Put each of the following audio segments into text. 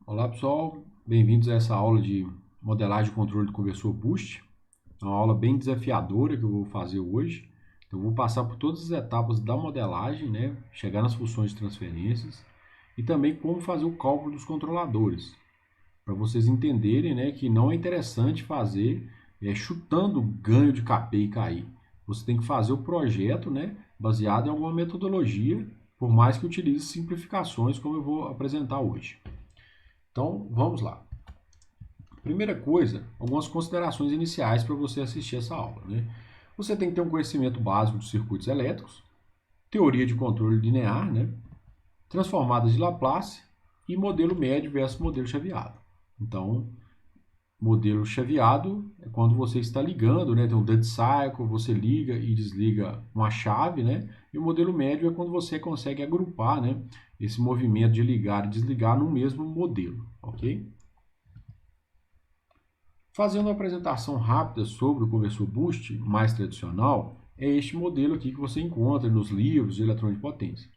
Olá pessoal, bem-vindos a essa aula de modelagem e controle do conversor Boost. É uma aula bem desafiadora que eu vou fazer hoje. Eu vou passar por todas as etapas da modelagem, né? Chegar nas funções de transferências e também como fazer o cálculo dos controladores, para vocês entenderem, né, que não é interessante fazer chutando ganho de KP e KI. Você tem que fazer o projeto, né, baseado em alguma metodologia, por mais que utilize simplificações, como eu vou apresentar hoje. Então, vamos lá. Primeira coisa, algumas considerações iniciais para você assistir essa aula, né? Você tem que ter um conhecimento básico dos circuitos elétricos, teoria de controle linear, né? Transformadas de Laplace e modelo médio versus modelo chaveado. Então, modelo chaveado é quando você está ligando, né? Tem um dead cycle, você liga e desliga uma chave, né? E o modelo médio é quando você consegue agrupar, né, esse movimento de ligar e desligar no mesmo modelo, ok? Fazendo uma apresentação rápida sobre o conversor Boost mais tradicional, é este modelo aqui que você encontra nos livros de eletrônica de potência.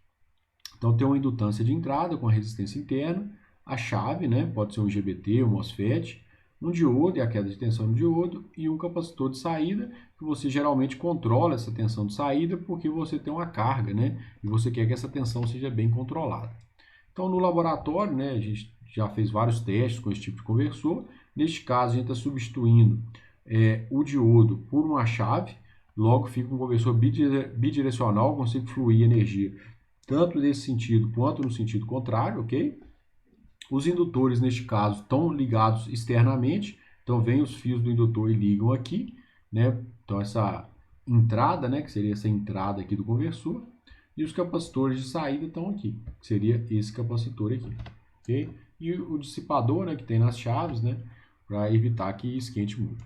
Então tem uma indutância de entrada com a resistência interna, a chave, né, pode ser um IGBT, um MOSFET, um diodo e a queda de tensão do diodo e um capacitor de saída, que você geralmente controla essa tensão de saída porque você tem uma carga, né, e você quer que essa tensão seja bem controlada. Então no laboratório, né, a gente já fez vários testes com esse tipo de conversor. Neste caso, a gente está substituindo o diodo por uma chave, logo fica um conversor bidirecional, consigo fluir energia tanto nesse sentido quanto no sentido contrário, ok? Os indutores, neste caso, estão ligados externamente, então vem os fios do indutor e ligam aqui, né? Então essa entrada, né, que seria essa entrada aqui do conversor, e os capacitores de saída estão aqui, que seria esse capacitor aqui, ok? E o dissipador, né, que tem nas chaves, né, para evitar que esquente muito.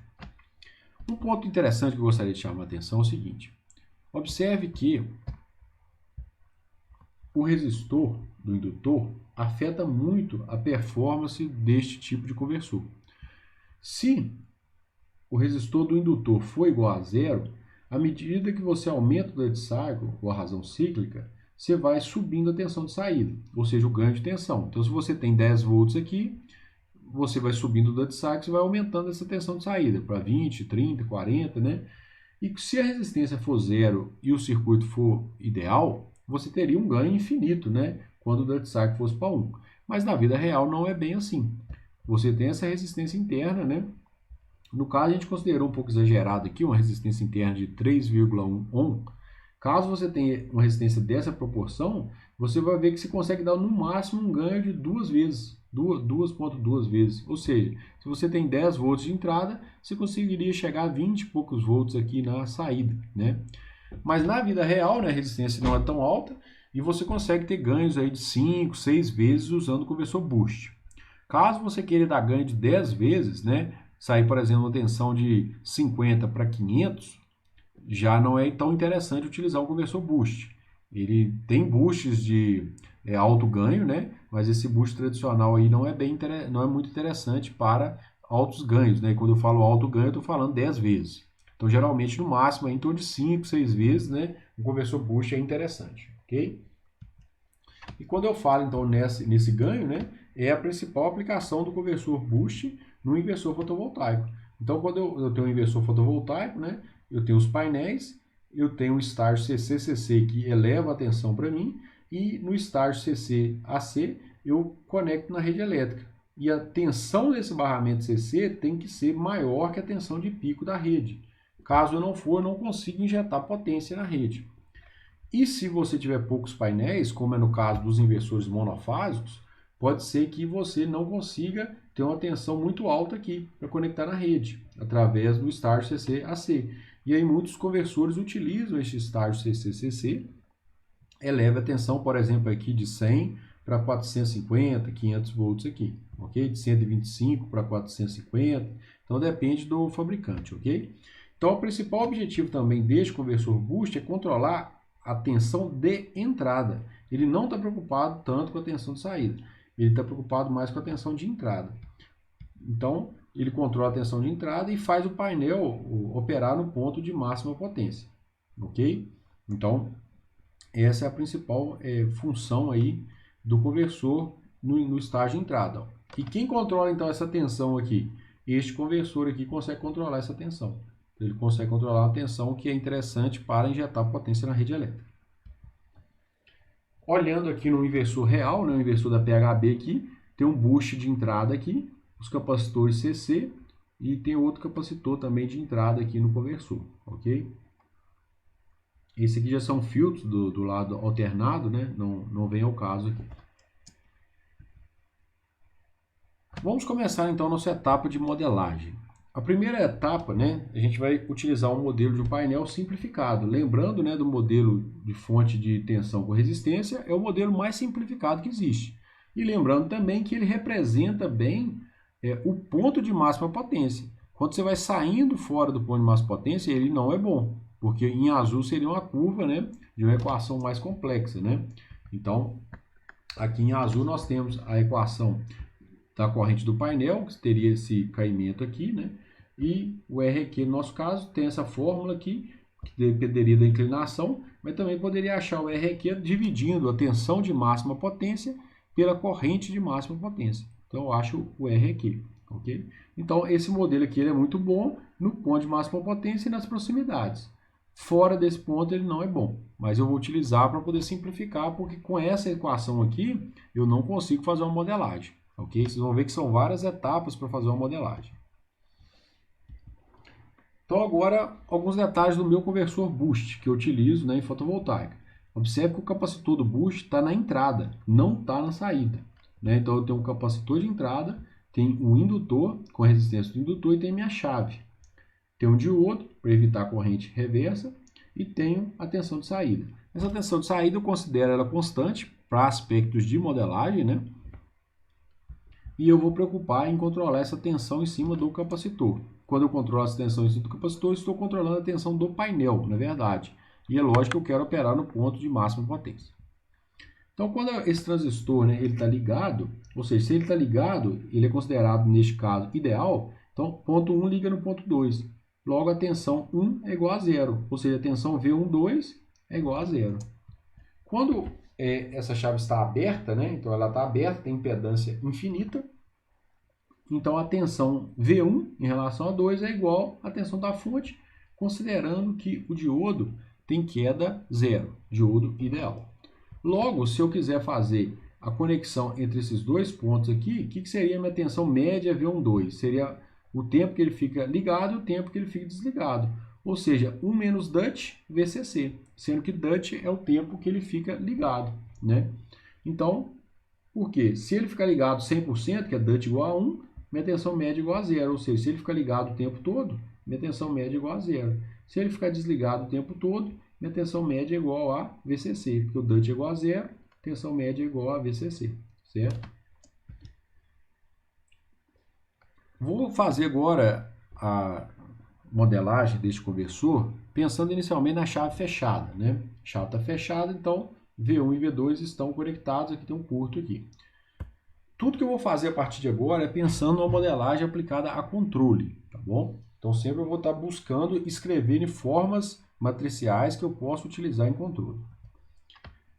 Um ponto interessante que eu gostaria de chamar a atenção é o seguinte: observe que o resistor do indutor afeta muito a performance deste tipo de conversor. Se o resistor do indutor for igual a zero, à medida que você aumenta o dead cycle, ou a razão cíclica, você vai subindo a tensão de saída, ou seja, o ganho de tensão. Então, se você tem 10 volts aqui, você vai subindo o dead cycle, você vai aumentando essa tensão de saída para 20, 30, 40, né? E se a resistência for zero e o circuito for ideal, você teria um ganho infinito, né? Quando o dead cycle fosse para 1. Mas na vida real não é bem assim. Você tem essa resistência interna, né? No caso, a gente considerou um pouco exagerado aqui, uma resistência interna de 3,1 ohm. Caso você tenha uma resistência dessa proporção, você vai ver que você consegue dar no máximo um ganho de 2 vezes, 2,2 vezes. Ou seja, se você tem 10 volts de entrada, você conseguiria chegar a 20 e poucos volts aqui na saída, né? Mas na vida real, né, a resistência não é tão alta e você consegue ter ganhos aí de 5, 6 vezes usando o conversor boost. Caso você queira dar ganho de 10 vezes, né, sair, por exemplo, uma tensão de 50 para 500, já não é tão interessante utilizar o conversor boost. Ele tem boosts de alto ganho, né? Mas esse boost tradicional aí não é muito interessante para altos ganhos, né? E quando eu falo alto ganho, eu estou falando 10 vezes. Então, geralmente, no máximo, em torno de 5, 6 vezes, né? O conversor boost é interessante, ok? E quando eu falo, então, nesse ganho, né? É a principal aplicação do conversor boost no inversor fotovoltaico. Então, quando eu tenho um inversor fotovoltaico, né? Eu tenho os painéis, eu tenho o estágio CC-CC que eleva a tensão para mim, e no estágio CC-AC eu conecto na rede elétrica. E a tensão desse barramento CC tem que ser maior que a tensão de pico da rede. Caso não for, eu não consigo injetar potência na rede. E se você tiver poucos painéis, como é no caso dos inversores monofásicos, pode ser que você não consiga ter uma tensão muito alta aqui para conectar na rede, através do estágio CC-AC. E aí muitos conversores utilizam este estágio CC-CC, eleva a tensão, por exemplo, aqui de 100 para 450, 500 volts aqui, ok? De 125 para 450, então depende do fabricante, ok? Então o principal objetivo também deste conversor boost é controlar a tensão de entrada. Ele não está preocupado tanto com a tensão de saída, ele está preocupado mais com a tensão de entrada. Então, ele controla a tensão de entrada e faz o painel operar no ponto de máxima potência, ok? Então, essa é a principal função aí do conversor no estágio de entrada. E quem controla então essa tensão aqui? Este conversor aqui consegue controlar essa tensão. Ele consegue controlar a tensão que é interessante para injetar potência na rede elétrica. Olhando aqui no inversor real, né, o inversor da PHB aqui, tem um boost de entrada aqui, os capacitores CC e tem outro capacitor também de entrada aqui no conversor, ok? Esse aqui já são filtros do lado alternado, né? Não vem ao caso aqui. Vamos começar então a nossa etapa de modelagem. A primeira etapa, né, a gente vai utilizar um modelo de um painel simplificado. Lembrando, né, do modelo de fonte de tensão com resistência, é o modelo mais simplificado que existe. E lembrando também que ele representa bem o ponto de máxima potência. Quando você vai saindo fora do ponto de máxima potência, ele não é bom, porque em azul seria uma curva, né, de uma equação mais complexa, né? Então, aqui em azul nós temos a equação da corrente do painel, que teria esse caimento aqui, né? E o RQ, no nosso caso, tem essa fórmula aqui, que dependeria da inclinação, mas também poderia achar o RQ dividindo a tensão de máxima potência pela corrente de máxima potência. Então, eu acho o RQ, ok? Então, esse modelo aqui ele é muito bom no ponto de máxima potência e nas proximidades. Fora desse ponto, ele não é bom, mas eu vou utilizar para poder simplificar, porque com essa equação aqui, eu não consigo fazer uma modelagem. Ok? Vocês vão ver que são várias etapas para fazer uma modelagem. Então agora, alguns detalhes do meu conversor boost, que eu utilizo, né, em fotovoltaica. Observe que o capacitor do boost está na entrada, não está na saída. Né? Então eu tenho um capacitor de entrada, tem um indutor com a resistência do indutor e tem minha chave. Tem um diodo para evitar a corrente reversa e tenho a tensão de saída. Essa tensão de saída eu considero ela constante para aspectos de modelagem, né? E eu vou preocupar em controlar essa tensão em cima do capacitor. Quando eu controlo essa tensão em cima do capacitor, estou controlando a tensão do painel, na verdade. E é lógico que eu quero operar no ponto de máxima potência. Então, quando esse transistor, né, ele está ligado, ou seja, se ele está ligado, ele é considerado, neste caso, ideal. Então, ponto 1 liga no ponto 2. Logo, a tensão 1 é igual a 0. Ou seja, a tensão V12 é igual a 0. Quando essa chave está aberta, né? Então ela está aberta, tem impedância infinita. Então a tensão V1 em relação a 2 é igual à tensão da fonte, considerando que o diodo tem queda zero, diodo ideal. Logo, se eu quiser fazer a conexão entre esses dois pontos aqui, o que seria a minha tensão média V12? Seria o tempo que ele fica ligado e o tempo que ele fica desligado. Ou seja, 1 menos DUT VCC, sendo que DUT é o tempo que ele fica ligado, né? Então, por quê? Se ele ficar ligado 100%, que é DUT igual a 1, minha tensão média é igual a 0. Ou seja, se ele ficar ligado o tempo todo, minha tensão média é igual a 0. Se ele ficar desligado o tempo todo, minha tensão média é igual a VCC, porque o DUT é igual a 0, tensão média é igual a VCC, certo? Vou fazer agora a modelagem deste conversor, pensando inicialmente na chave fechada, né? A chave está fechada, então V1 e V2 estão conectados, aqui tem um curto aqui. Tudo que eu vou fazer a partir de agora é pensando numa modelagem aplicada a controle, tá bom? Então sempre eu vou estar buscando escrever em formas matriciais que eu possa utilizar em controle.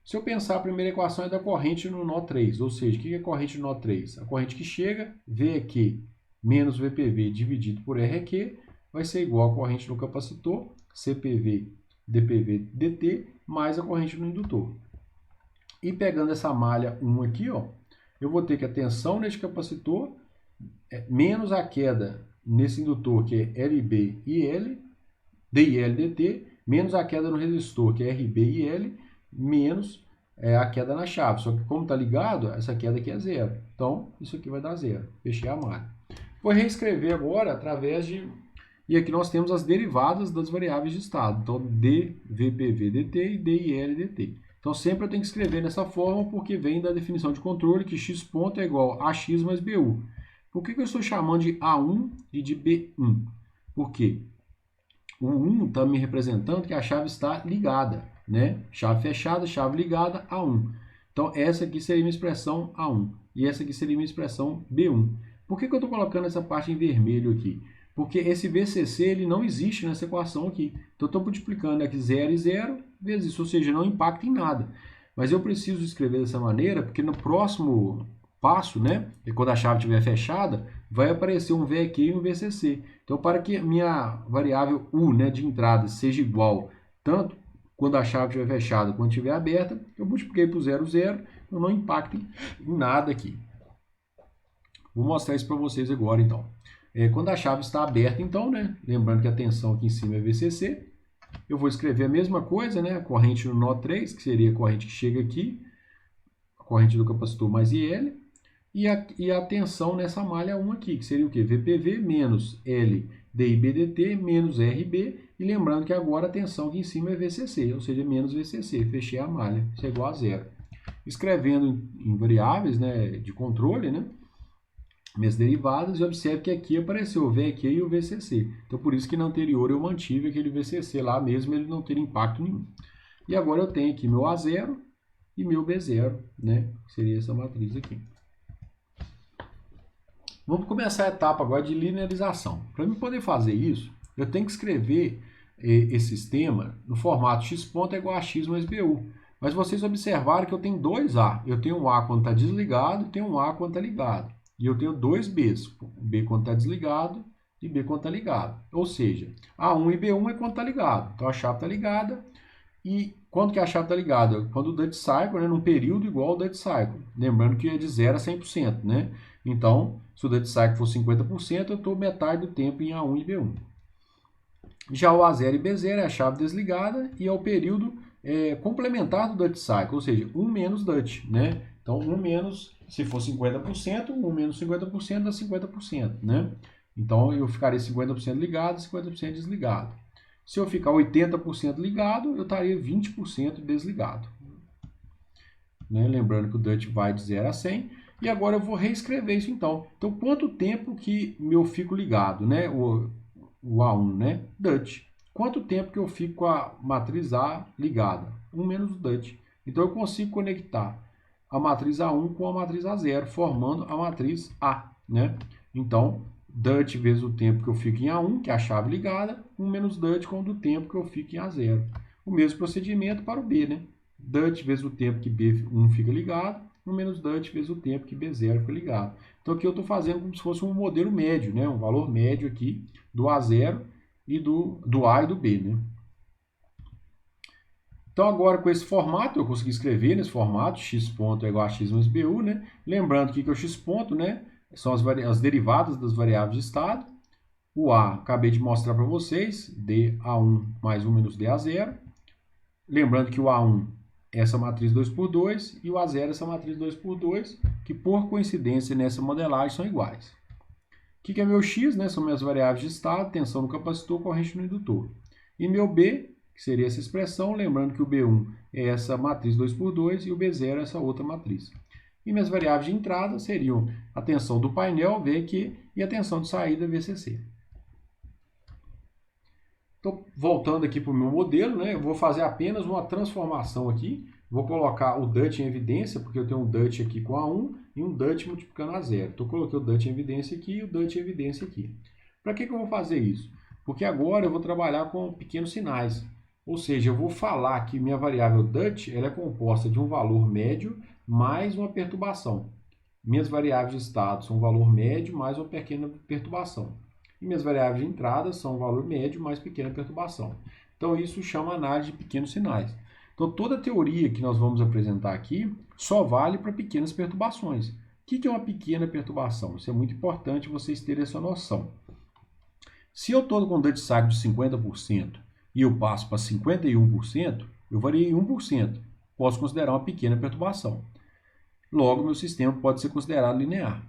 Se eu pensar, a primeira equação é da corrente no nó 3, ou seja, o que é corrente no nó 3? A corrente que chega, VQ menos VPV dividido por RQ, vai ser igual a corrente no capacitor, CPV, DPV, DT, mais a corrente no indutor. E pegando essa malha 1 aqui, ó, eu vou ter que a tensão neste capacitor menos a queda nesse indutor, que é LB e L, DIL, DT, menos a queda no resistor, que é RB e L, menos a queda na chave. Só que como está ligado, essa queda aqui é zero. Então, isso aqui vai dar zero. Fechei a malha. Vou reescrever agora através de... E aqui nós temos as derivadas das variáveis de estado. Então, dVPV dt e dIL dt. Então, sempre eu tenho que escrever nessa forma, porque vem da definição de controle que x ponto é igual a x mais BU. Por que eu estou chamando de A1 e de B1? Porque o 1 está me representando que a chave está ligada, né? Chave fechada, chave ligada, A1. Então, essa aqui seria minha expressão A1. E essa aqui seria minha expressão B1. Por que eu estou colocando essa parte em vermelho aqui? Porque esse VCC ele não existe nessa equação aqui. Então, eu estou multiplicando aqui 0 e 0 vezes isso, ou seja, não impacta em nada. Mas eu preciso escrever dessa maneira, porque no próximo passo, né? E quando a chave estiver fechada, vai aparecer um VQ e um VCC. Então, para que minha variável U, né, de entrada seja igual tanto quando a chave estiver fechada quanto estiver aberta, eu multipliquei por 0, 0, então não impacta em nada aqui. Vou mostrar isso para vocês agora, então. Quando a chave está aberta, então, né, lembrando que a tensão aqui em cima é VCC, eu vou escrever a mesma coisa, né, a corrente no nó 3, que seria a corrente que chega aqui, a corrente do capacitor mais IL, e a tensão nessa malha 1 aqui, que seria o quê? VPV menos L DIBDT menos RB, e lembrando que agora a tensão aqui em cima é VCC, ou seja, menos VCC, fechei a malha, isso é igual a 0. Escrevendo em variáveis, né, de controle, né, minhas derivadas, e observe que aqui apareceu o VQ e o VCC. Então, por isso que na anterior eu mantive aquele VCC lá, mesmo ele não ter impacto nenhum. E agora eu tenho aqui meu A0 e meu B0, né, que seria essa matriz aqui. Vamos começar a etapa agora de linearização. Para eu poder fazer isso, eu tenho que escrever esse sistema no formato x ponto é igual a x mais BU. Mas vocês observaram que eu tenho dois A. Eu tenho um A quando está desligado e tenho um A quando está ligado. E eu tenho dois Bs, B quando está desligado e B quando está ligado. Ou seja, A1 e B1 é quando está ligado. Então a chave está ligada. E quando que a chave está ligada? Quando o duty cycle, né, num período igual ao duty cycle. Lembrando que é de 0 a 100%, né? Então, se o duty cycle for 50%, eu estou metade do tempo em A1 e B1. Já o A0 e B0 é a chave desligada e é o período complementar do duty cycle, ou seja, 1 menos duty, né? Então, 1 menos, se for 50%, 1 menos 50% dá 50%, né? Então, eu ficaria 50% ligado e 50% desligado. Se eu ficar 80% ligado, eu estaria 20% desligado. Né? Lembrando que o duty vai de 0 a 100. E agora eu vou reescrever isso então. Então, quanto tempo que eu fico ligado, né? O A1, né? Duty. Quanto tempo que eu fico com a matriz A ligada? 1 menos o duty. Então, eu consigo conectar a matriz A1 com a matriz A0, formando a matriz A, né? Então, duty vezes o tempo que eu fico em A1, que é a chave ligada, 1 menos duty com o tempo que eu fico em A0. O mesmo procedimento para o B, né? Duty vezes o tempo que B1 fica ligado, 1 menos duty vezes o tempo que B0 fica ligado. Então, aqui eu estou fazendo como se fosse um modelo médio, né? Um valor médio aqui do A0 e do A e do B, né? Então, agora com esse formato, eu consegui escrever nesse formato, x ponto é igual a x mais BU, né? Lembrando aqui que o x ponto, né, são as derivadas das variáveis de estado. O A, acabei de mostrar para vocês, dA1 mais 1 menos dA0. Lembrando que o A1 é essa matriz 2 por 2 e o A0 é essa matriz 2 por 2, que por coincidência nessa modelagem são iguais. O que é meu x, né? São minhas variáveis de estado, tensão no capacitor, corrente no indutor. E meu B, que seria essa expressão, lembrando que o B1 é essa matriz 2 por 2 e o B0 é essa outra matriz. E minhas variáveis de entrada seriam a tensão do painel, VQ, e a tensão de saída, VCC. Então, voltando aqui para o meu modelo, né, eu vou fazer apenas uma transformação aqui. Vou colocar o duty em evidência, porque eu tenho um duty aqui com A1 e um duty multiplicando a 0. Então, eu coloquei o duty em evidência aqui e o duty em evidência aqui. Para que eu vou fazer isso? Porque agora eu vou trabalhar com pequenos sinais. Ou seja, eu vou falar que minha variável duty ela é composta de um valor médio mais uma perturbação. Minhas variáveis de estado são um valor médio mais uma pequena perturbação. E minhas variáveis de entrada são um valor médio mais pequena perturbação. Então, isso chama análise de pequenos sinais. Então, toda a teoria que nós vamos apresentar aqui só vale para pequenas perturbações. O que é uma pequena perturbação? Isso é muito importante vocês terem essa noção. Se eu estou com um duty cycle de 50% e eu passo para 51%, eu variei 1%. Posso considerar uma pequena perturbação. Logo, meu sistema pode ser considerado linear.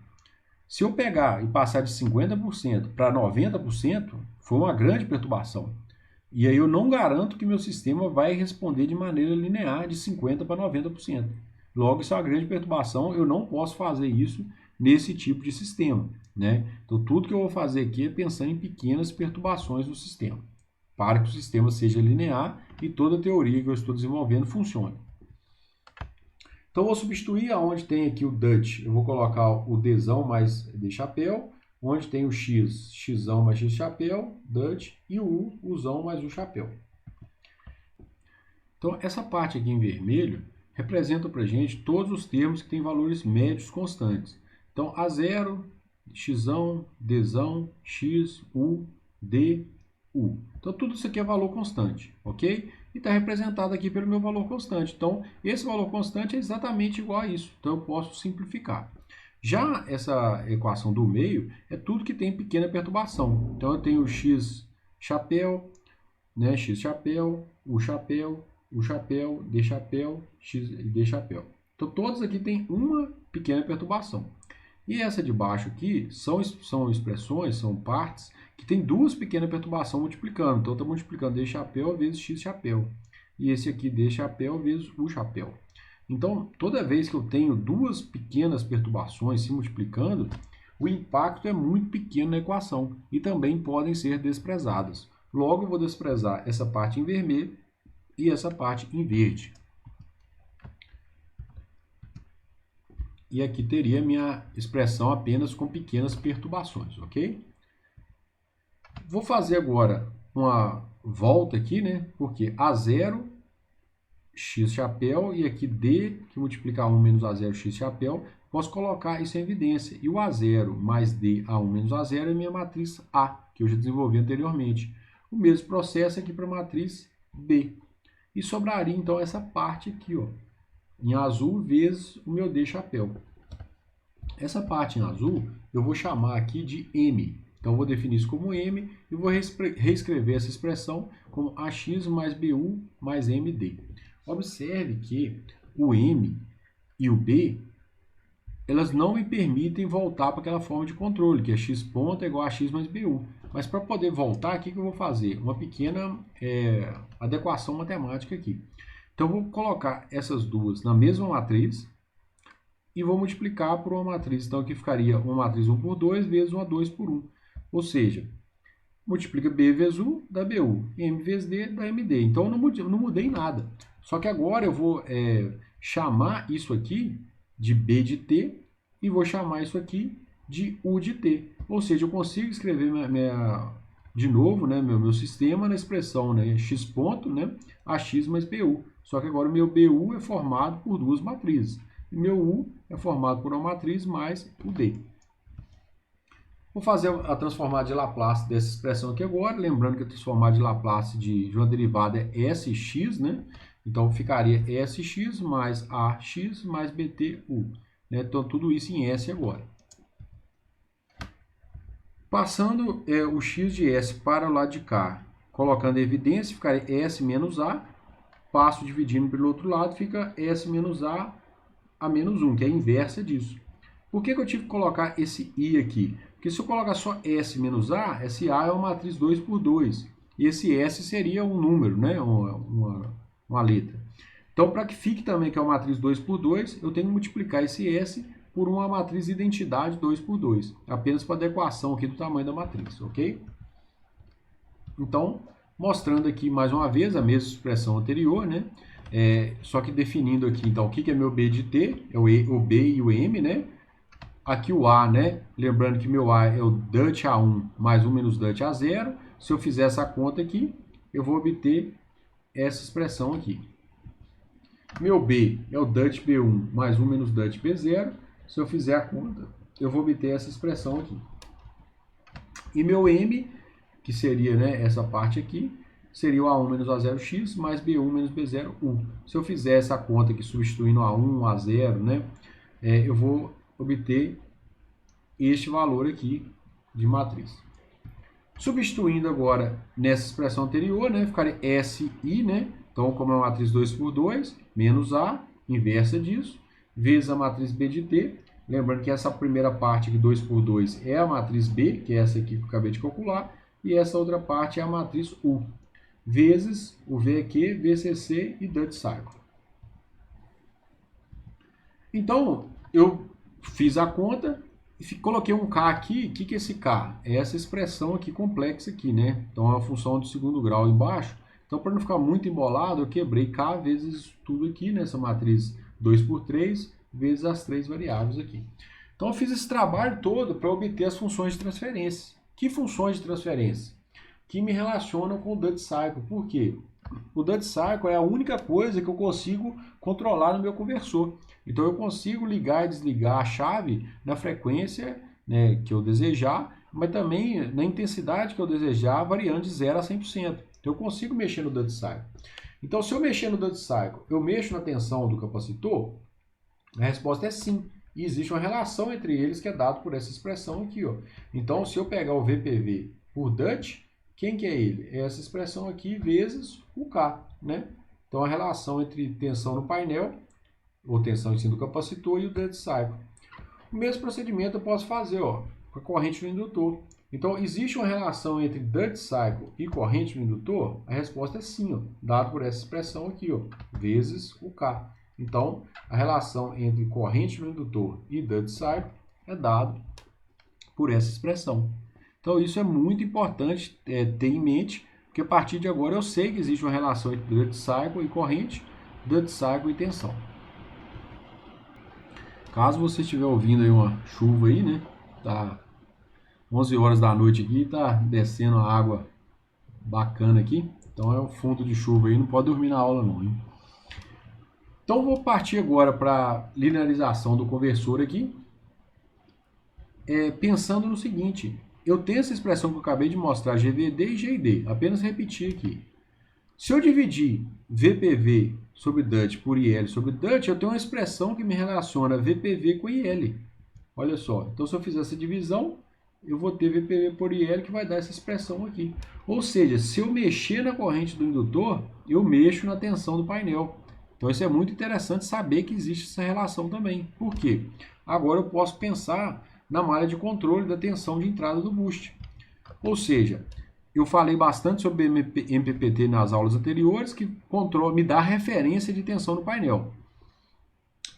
Se eu pegar e passar de 50% para 90%, foi uma grande perturbação. E aí eu não garanto que meu sistema vai responder de maneira linear de 50% para 90%. Logo, isso é uma grande perturbação, eu não posso fazer isso nesse tipo de sistema, né? Então, tudo que eu vou fazer aqui é pensando em pequenas perturbações do sistema, para que o sistema seja linear e toda a teoria que eu estou desenvolvendo funcione. Então, eu vou substituir aonde tem aqui o duty, eu vou colocar o Dzão mais D chapéu, onde tem o X, Xão mais X chapéu, duty, e o U, Uzão mais U chapéu. Então, essa parte aqui em vermelho representam para a gente todos os termos que têm valores médios constantes. Então, A0, x, d, x, u, d, u. Então, tudo isso aqui é valor constante, ok? E está representado aqui pelo meu valor constante. Então, esse valor constante é exatamente igual a isso. Então, eu posso simplificar. Já essa equação do meio é tudo que tem pequena perturbação. Então, eu tenho x chapéu, né? X chapéu, u chapéu, u chapéu, d chapéu, x e d chapéu. Então, todos aqui têm uma pequena perturbação. E essa de baixo aqui são expressões, são partes que tem duas pequenas perturbações multiplicando. Então, está multiplicando d chapéu vezes x chapéu. E esse aqui, d chapéu vezes u chapéu. Então, toda vez que eu tenho duas pequenas perturbações se multiplicando, o impacto é muito pequeno na equação e também podem ser desprezadas. Logo, eu vou desprezar essa parte em vermelho e essa parte em verde. E aqui teria minha expressão apenas com pequenas perturbações, ok? Vou fazer agora uma volta aqui, né? Porque A0, x chapéu, e aqui D, que multiplica A1 menos A0, x chapéu, posso colocar isso em evidência. E o A0 mais D, A1 menos A0 é minha matriz A, que eu já desenvolvi anteriormente. O mesmo processo aqui para a matriz B. E sobraria, então, essa parte aqui, ó, em azul, vezes o meu D chapéu. Essa parte em azul, eu vou chamar aqui de M. Então, eu vou definir isso como M e vou reescrever essa expressão como AX mais BU mais MD. Observe que o M e o B, elas não me permitem voltar para aquela forma de controle, que é x ponto é igual a x mais BU. Mas para poder voltar, o que eu vou fazer? Uma pequena adequação matemática aqui. Então, eu vou colocar essas duas na mesma matriz e vou multiplicar por uma matriz. Então, aqui ficaria uma matriz 1 por 2 vezes uma 2 por 1. Ou seja, multiplica B vezes U dá BU, M vezes D dá MD. Então, eu não mudei nada. Só que agora eu vou chamar isso aqui de B de T e vou chamar isso aqui de U de T. Ou seja, eu consigo escrever de novo, né, meu sistema na expressão, né, x ponto, né, AX mais BU. Só que agora o meu BU é formado por duas matrizes. E meu U é formado por uma matriz mais o D. Vou fazer a transformada de Laplace dessa expressão aqui agora. Lembrando que a transformada de Laplace de uma derivada é SX, né? Então, ficaria SX mais AX mais BTU. Né? Então, tudo isso em S agora. Passando o x de S para o lado de cá, colocando em evidência, ficaria S menos A. Passo dividindo pelo outro lado, fica S menos A menos 1, que é a inversa disso. Por que eu tive que colocar esse I aqui? Porque se eu colocar só S menos A, esse A é uma matriz 2 por 2. E esse S seria um número, né? Uma letra. Então, para que fique também que é uma matriz 2 por 2, eu tenho que multiplicar esse S por uma matriz identidade 2 por 2. Apenas para adequação aqui do tamanho da matriz, ok? Então, mostrando aqui mais uma vez a mesma expressão anterior, né? Só que definindo aqui, então, o que é meu B de T? É o B e o M, né? Aqui o A, né? Lembrando que meu A é o DUT A1 mais 1 menos DUT A0. Se eu fizer essa conta aqui, eu vou obter essa expressão aqui. Meu B é o DUT B1 mais 1 menos DUT B0. Se eu fizer a conta, eu vou obter essa expressão aqui. E meu M, que seria, né, essa parte aqui, seria o A1 menos A0x mais B1 menos B0U. Se eu fizer essa conta aqui substituindo A1, A0, né, eu vou obter este valor aqui de matriz. Substituindo agora nessa expressão anterior, né, ficaria SI, né? Então, como é uma matriz 2 por 2, menos A, inversa disso, vezes a matriz B de T. Lembrando que essa primeira parte aqui, 2 por 2, é a matriz B, que é essa aqui que eu acabei de calcular, e essa outra parte é a matriz U, vezes o VQ, VCC e Dutch Cycle. Então, eu fiz a conta e coloquei um K aqui. O que é esse K? É essa expressão aqui complexa aqui, né? Então, é uma função de segundo grau embaixo. Então, para não ficar muito embolado, eu quebrei K vezes tudo aqui, nessa matriz 2 por 3, vezes as três variáveis aqui. Então, eu fiz esse trabalho todo para obter as funções de transferência. Que funções de transferência? Que me relacionam com o Dutch Cycle. Por quê? O duty cycle é a única coisa que eu consigo controlar no meu conversor. Então eu consigo ligar e desligar a chave na frequência, né, que eu desejar, mas também na intensidade que eu desejar, variando de 0 a 100%. Então eu consigo mexer no duty cycle. Então se eu mexer no duty cycle, eu mexo na tensão do capacitor? A resposta é sim. E existe uma relação entre eles que é dada por essa expressão aqui, ó. Então se eu pegar o VPV por duty, quem que é ele? É essa expressão aqui vezes o K, né? Então a relação entre tensão no painel, ou tensão em cima do capacitor, e o duty cycle. O mesmo procedimento eu posso fazer, ó, com a corrente no indutor. Então existe uma relação entre duty cycle e corrente no indutor? A resposta é sim, ó, dado por essa expressão aqui, ó, vezes o K. Então a relação entre corrente no indutor e duty cycle é dado por essa expressão. Então isso é muito importante ter em mente, porque a partir de agora eu sei que existe uma relação entre duty cycle e corrente, duty cycle e tensão. Caso você estiver ouvindo aí uma chuva aí, né? Tá 11 horas da noite aqui, tá descendo a água bacana aqui. Então é um fundo de chuva aí, não pode dormir na aula não, hein? Então vou partir agora para a linearização do conversor aqui, pensando no seguinte. Eu tenho essa expressão que eu acabei de mostrar, GVD e GID. Apenas repetir aqui. Se eu dividir VPV sobre DUT por IL sobre DUT, eu tenho uma expressão que me relaciona VPV com IL. Olha só. Então, se eu fizer essa divisão, eu vou ter VPV por IL que vai dar essa expressão aqui. Ou seja, se eu mexer na corrente do indutor, eu mexo na tensão do painel. Então, isso é muito interessante saber que existe essa relação também. Por quê? Agora eu posso pensar na malha de controle da tensão de entrada do boost. Ou seja, eu falei bastante sobre MPPT nas aulas anteriores, que me dá referência de tensão no painel.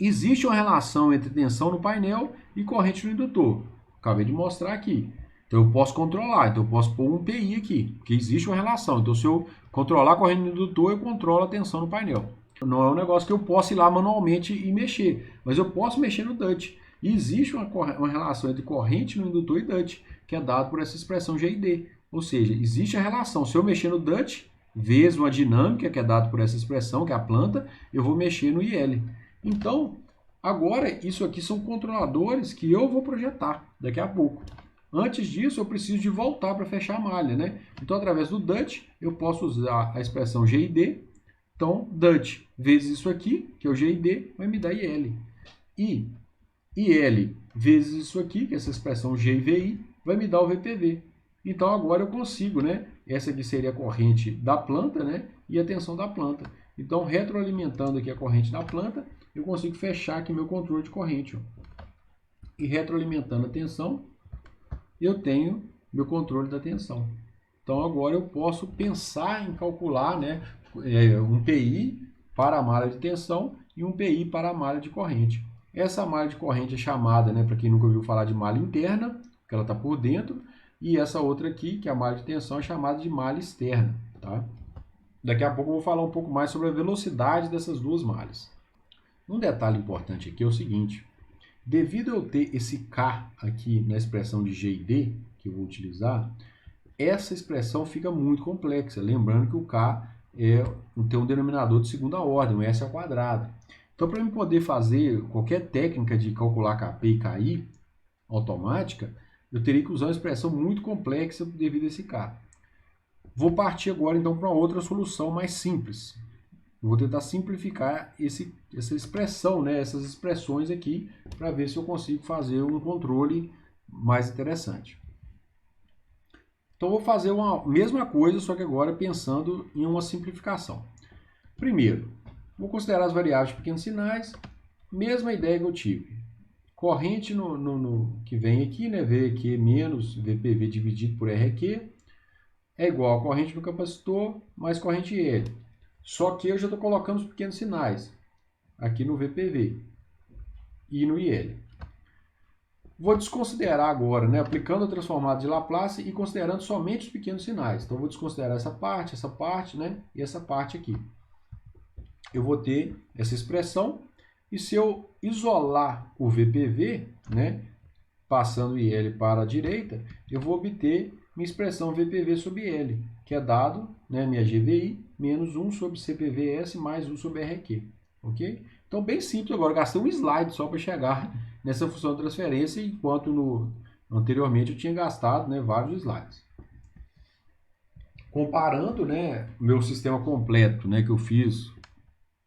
Existe uma relação entre tensão no painel e corrente no indutor. Acabei de mostrar aqui. Então eu posso controlar, então eu posso pôr um PI aqui, porque existe uma relação. Então se eu controlar a corrente no indutor, eu controlo a tensão no painel. Não é um negócio que eu posso ir lá manualmente e mexer, mas eu posso mexer no DUT. E existe uma relação entre corrente no indutor e DUT, que é dado por essa expressão GID. Ou seja, existe a relação. Se eu mexer no DUT, vezes uma dinâmica, que é dado por essa expressão, que é a planta, eu vou mexer no IL. Então, agora, isso aqui são controladores que eu vou projetar daqui a pouco. Antes disso, eu preciso de voltar para fechar a malha, né? Então, através do DUT, eu posso usar a expressão GID. Então, DUT vezes isso aqui, que é o GID, vai me dar IL. E IL vezes isso aqui, que é essa expressão GVI, vai me dar o VPV. Então, agora eu consigo, né? Essa aqui seria a corrente da planta, né? E a tensão da planta. Então, retroalimentando aqui a corrente da planta, eu consigo fechar aqui meu controle de corrente. Ó. E retroalimentando a tensão, eu tenho meu controle da tensão. Então, agora eu posso pensar em calcular, né, um PI para a malha de tensão e um PI para a malha de corrente. Essa malha de corrente é chamada, né, para quem nunca ouviu falar de malha interna, que ela está por dentro, e essa outra aqui, que é a malha de tensão, é chamada de malha externa. Tá? Daqui a pouco eu vou falar um pouco mais sobre a velocidade dessas duas malhas. Um detalhe importante aqui é o seguinte, devido a eu ter esse K aqui na expressão de GID, que eu vou utilizar, essa expressão fica muito complexa, lembrando que o K tem um denominador de segunda ordem, um S ao quadrado. Então, para eu poder fazer qualquer técnica de calcular KP e KI automática, eu teria que usar uma expressão muito complexa devido a esse K. Vou partir agora, então, para outra solução mais simples. Eu vou tentar simplificar essa expressão, né, essas expressões aqui, para ver se eu consigo fazer um controle mais interessante. Então, vou fazer a mesma coisa, só que agora pensando em uma simplificação. Primeiro, vou considerar as variáveis de pequenos sinais, mesma ideia que eu tive. Corrente que vem aqui, né, VQ menos VPV dividido por RQ, é igual a corrente no capacitor mais corrente L. Só que eu já estou colocando os pequenos sinais aqui no VPV e no IL. Vou desconsiderar agora, né, aplicando a transformada de Laplace e considerando somente os pequenos sinais. Então, vou desconsiderar essa parte, né, e essa parte aqui. Eu vou ter essa expressão, e se eu isolar o VPV, né, passando o IL para a direita, eu vou obter minha expressão VPV sobre L, que é dado, né, minha GVI, menos 1 sobre CPVS mais 1 sobre RQ. Ok? Então, bem simples agora. Gastei um slide só para chegar nessa função de transferência, enquanto anteriormente eu tinha gastado, né, vários slides. Comparando, né, meu sistema completo, né, que eu fiz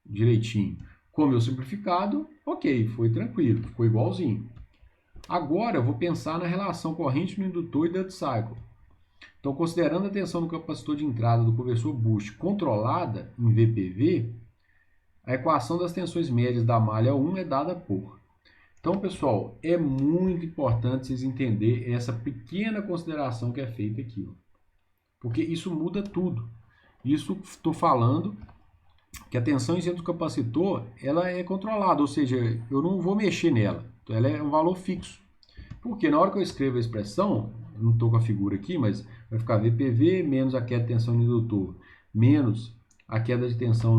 direitinho, com o meu simplificado, ok, foi tranquilo, ficou igualzinho. Agora eu vou pensar na relação corrente no indutor e duty cycle. Então, considerando a tensão no capacitor de entrada do conversor boost controlada em VPV, a equação das tensões médias da malha 1 é dada por. Então, pessoal, é muito importante vocês entenderem essa pequena consideração que é feita aqui, ó, porque isso muda tudo. Isso estou falando que a tensão em cima do capacitor ela é controlada, ou seja, eu não vou mexer nela, então ela é um valor fixo. Porque na hora que eu escrevo a expressão, eu não estou com a figura aqui, mas vai ficar VPV menos a queda de tensão no indutor, menos a queda de tensão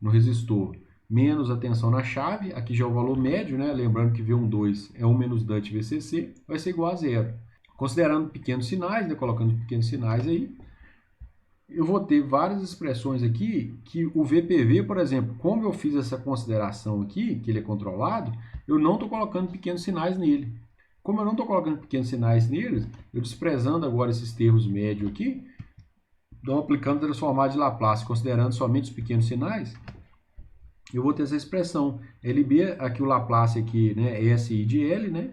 no resistor, menos a tensão na chave, aqui já é o valor médio, né? Lembrando que V12 é 1 menos DUT VCC, vai ser igual a zero. Considerando pequenos sinais, né? Colocando pequenos sinais aí, eu vou ter várias expressões aqui que o VPV, por exemplo, como eu fiz essa consideração aqui, que ele é controlado, eu não estou colocando pequenos sinais nele. Como eu não estou colocando pequenos sinais neles, eu desprezando agora esses termos médios aqui, estou aplicando transformado de Laplace, considerando somente os pequenos sinais, eu vou ter essa expressão LB, aqui o Laplace aqui, né, SI de L, né,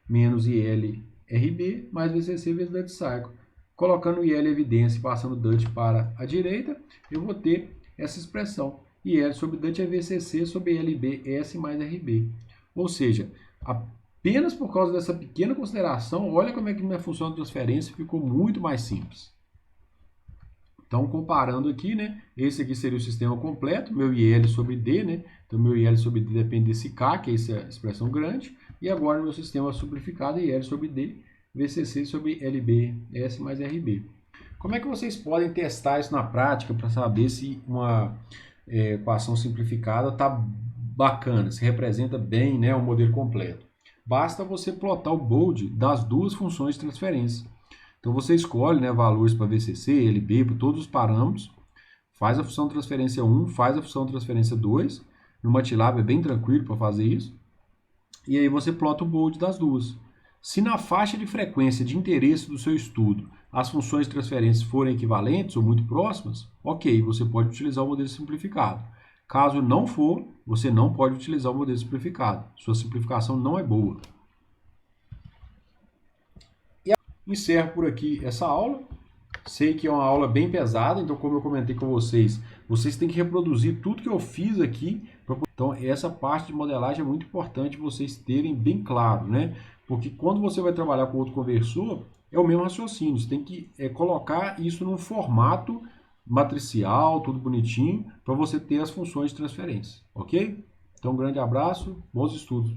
menos IL RB, mais VCC vezes duty cycle. Colocando o IL evidência e passando o DUT para a direita, eu vou ter essa expressão. IL sobre DUT é VCC sobre LB, S mais RB. Ou seja, apenas por causa dessa pequena consideração, olha como é que minha função de transferência ficou muito mais simples. Então, comparando aqui, né, esse aqui seria o sistema completo, meu IL sobre D, né? Então, meu IL sobre D depende desse K, que é essa expressão grande. E agora, meu sistema simplificado, IL sobre D, VCC sobre LB, S mais RB. Como é que vocês podem testar isso na prática para saber se uma equação simplificada está bacana, se representa bem, né, o modelo completo? Basta você plotar o bold das duas funções de transferência. Então você escolhe, né, valores para VCC, LB, para todos os parâmetros, faz a função de transferência 1, faz a função de transferência 2, no MATLAB é bem tranquilo para fazer isso, e aí você plota o bold das duas. Se na faixa de frequência de interesse do seu estudo as funções de transferência forem equivalentes ou muito próximas, ok, você pode utilizar o modelo simplificado. Caso não for, você não pode utilizar o modelo simplificado. Sua simplificação não é boa. E encerro por aqui essa aula. Sei que é uma aula bem pesada, então como eu comentei com vocês, vocês têm que reproduzir tudo que eu fiz aqui. Então essa parte de modelagem é muito importante vocês terem bem claro, né? Porque quando você vai trabalhar com outro conversor, é o mesmo raciocínio. Você tem que colocar isso num formato matricial, tudo bonitinho, para você ter as funções de transferência, ok? Então, um grande abraço, bons estudos.